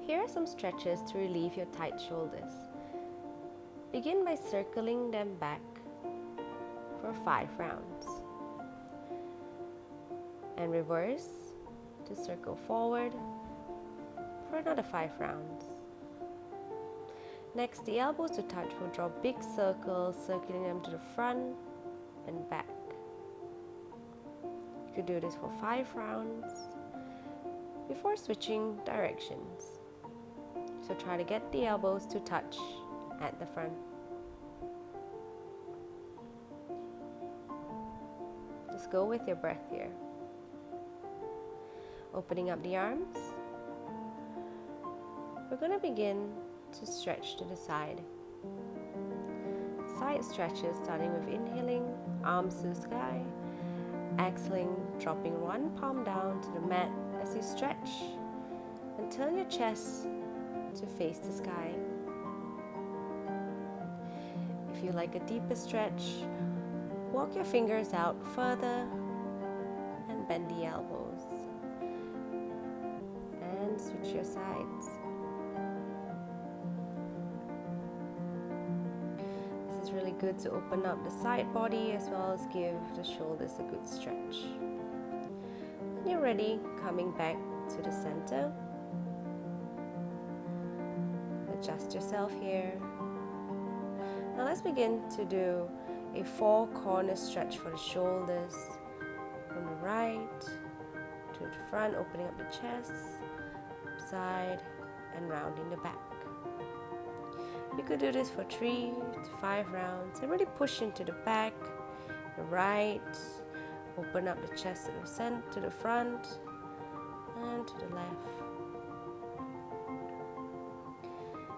Here are some stretches to relieve your tight shoulders. Begin by circling them back for 5 rounds. And reverse to circle forward for another 5 rounds. Next, the elbows to touch will draw big circles, circling them to the front and back. You could do this for 5 rounds before switching directions. So try to get the elbows to touch at the front. Just go with your breath here. Opening up the arms. We're going to begin to stretch to the side. Side stretches starting with inhaling, arms to the sky, exhaling, dropping one palm down to the mat as you stretch, and turn your chest to face the sky. If you like a deeper stretch, walk your fingers out further and bend the elbows. And switch your sides. This is really good to open up the side body as well as give the shoulders a good stretch. When you're ready, coming back to the center. Adjust yourself here. Now let's begin to do a 4-corner stretch for the shoulders. From the right to the front, opening up the chest, side, and rounding the back. You could do this for 3 to 5 rounds and really push into the back, the right, open up the chest to the front, and to the left.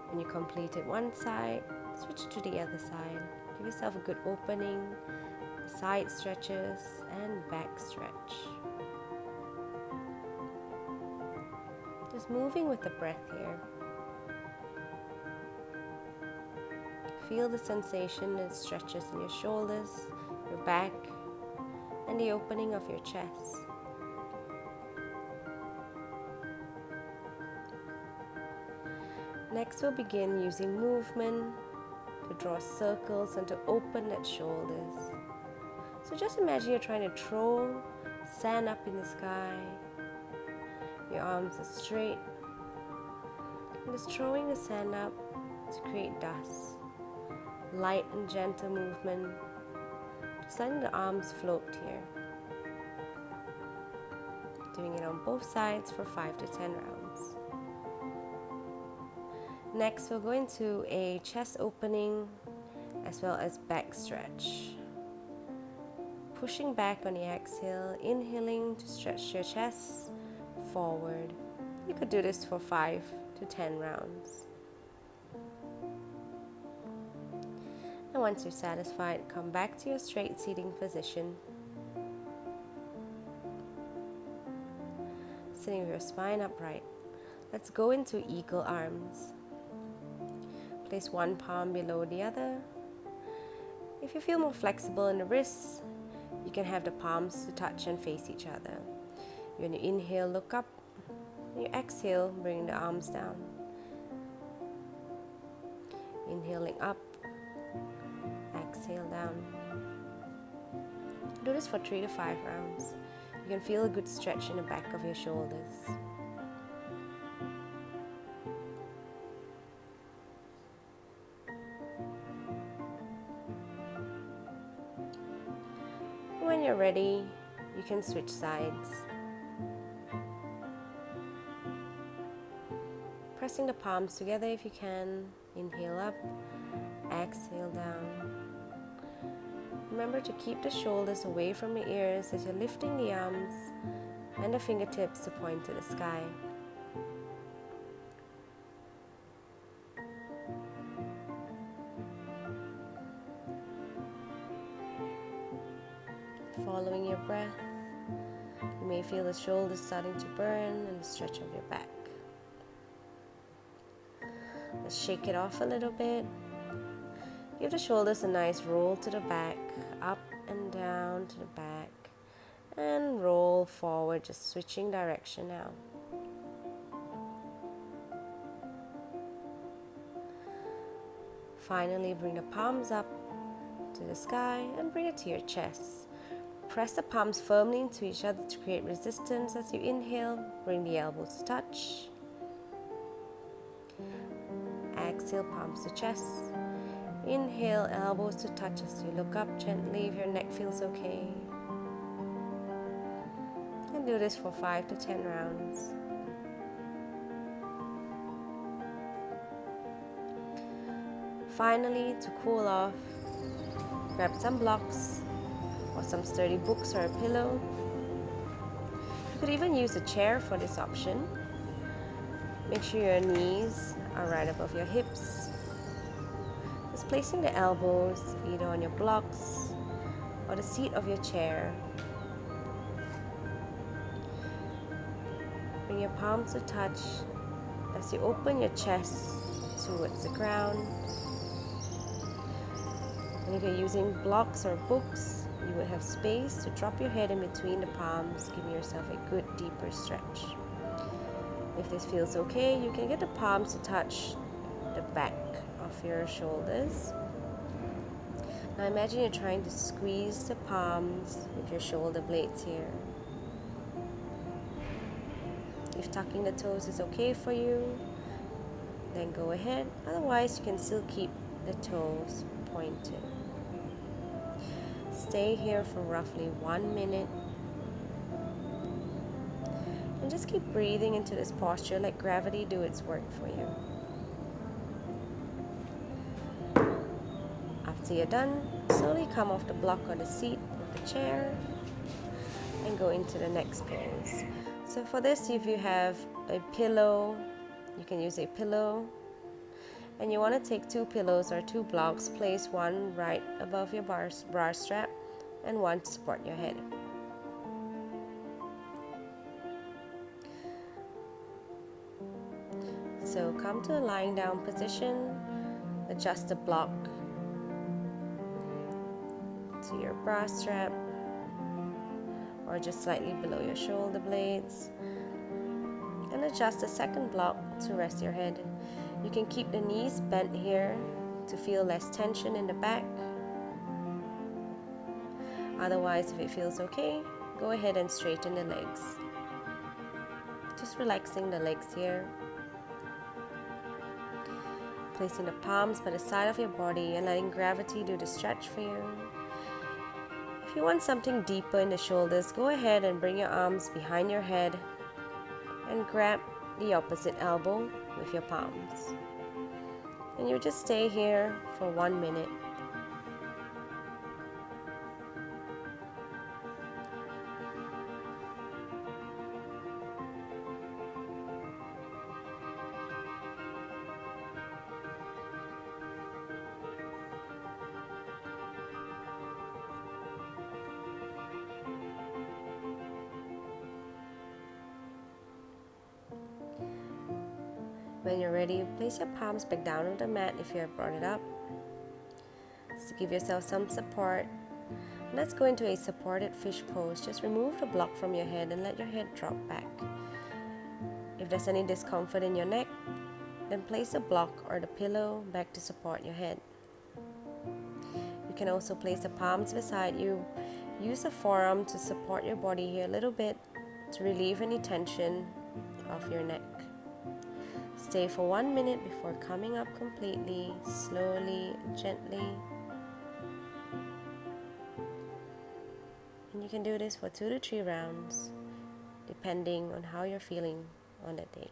When you completed one side, switch to the other side. Give yourself a good opening, side stretches, and back stretch. Just moving with the breath here. Feel the sensation and stretches in your shoulders, your back, and the opening of your chest. Next, we'll begin using movement to draw circles and to open that shoulders. So just imagine you're trying to throw sand up in the sky. Your arms are straight. And just throwing the sand up to create dust. Light and gentle movement. Just letting the arms float here. Doing it on both sides for 5 to 10 rounds. Next, we'll go into a chest opening as well as back stretch. Pushing back on the exhale, inhaling to stretch your chest forward. You could do this for 5 to 10 rounds. And once you're satisfied, come back to your straight seating position. Sitting with your spine upright. Let's go into eagle arms. Place one palm below the other. If you feel more flexible in the wrists, you can have the palms to touch and face each other. When you inhale, look up. When you exhale, bring the arms down. Inhaling up, exhale down. Do this for 3 to 5 rounds. You can feel a good stretch in the back of your shoulders. When you're ready, you can switch sides. Pressing the palms together if you can. Inhale up, exhale down. Remember to keep the shoulders away from your ears as you're lifting the arms and the fingertips to point to the sky. Following your breath, you may feel the shoulders starting to burn and the stretch of your back. Let's shake it off a little bit. Give the shoulders a nice roll to the back, up and down to the back, and roll forward, just switching direction now. Finally, bring the palms up to the sky and bring it to your chest. Press the palms firmly into each other to create resistance. As you inhale, bring the elbows to touch. Exhale, palms to chest. Inhale, elbows to touch as you look up gently if your neck feels okay. And do this for 5 to 10 rounds. Finally, to cool off, grab some blocks or some sturdy books or a pillow. You could even use a chair for this option. Make sure your knees are right above your hips. Just placing the elbows either on your blocks or the seat of your chair. Bring your palms to touch as you open your chest towards the ground. And if you're using blocks or books, you would have space to drop your head in between the palms, giving yourself a good deeper stretch. If this feels okay, you can get the palms to touch the back of your shoulders. Now imagine you're trying to squeeze the palms with your shoulder blades here. If tucking the toes is okay for you, then go ahead. Otherwise, you can still keep the toes pointed. Stay here for roughly 1 minute. And just keep breathing into this posture, let gravity do its work for you. After you're done, slowly come off the block or the seat of the chair and go into the next pose. So for this, if you have a pillow, you can use a pillow. And you want to take 2 pillows or 2 blocks, place one right above your bra strap and one to support your head. So come to a lying down position, adjust the block to your bra strap or just slightly below your shoulder blades, and adjust the second block to rest your head. You can keep the knees bent here to feel less tension in the back. Otherwise, if it feels okay, go ahead and straighten the legs. Just relaxing the legs here. Placing the palms by the side of your body and letting gravity do the stretch for you. If you want something deeper in the shoulders, go ahead and bring your arms behind your head and grab the opposite elbow with your palms. And you just stay here for 1 minute. When you're ready, place your palms back down on the mat if you have brought it up. Just to give yourself some support. Let's go into a supported fish pose. Just remove the block from your head and let your head drop back. If there's any discomfort in your neck, then place the block or the pillow back to support your head. You can also place the palms beside you. Use the forearm to support your body here a little bit to relieve any tension of your neck. Stay for 1 minute before coming up completely, slowly, gently. And you can do this for 2 to 3 rounds, depending on how you're feeling on that day.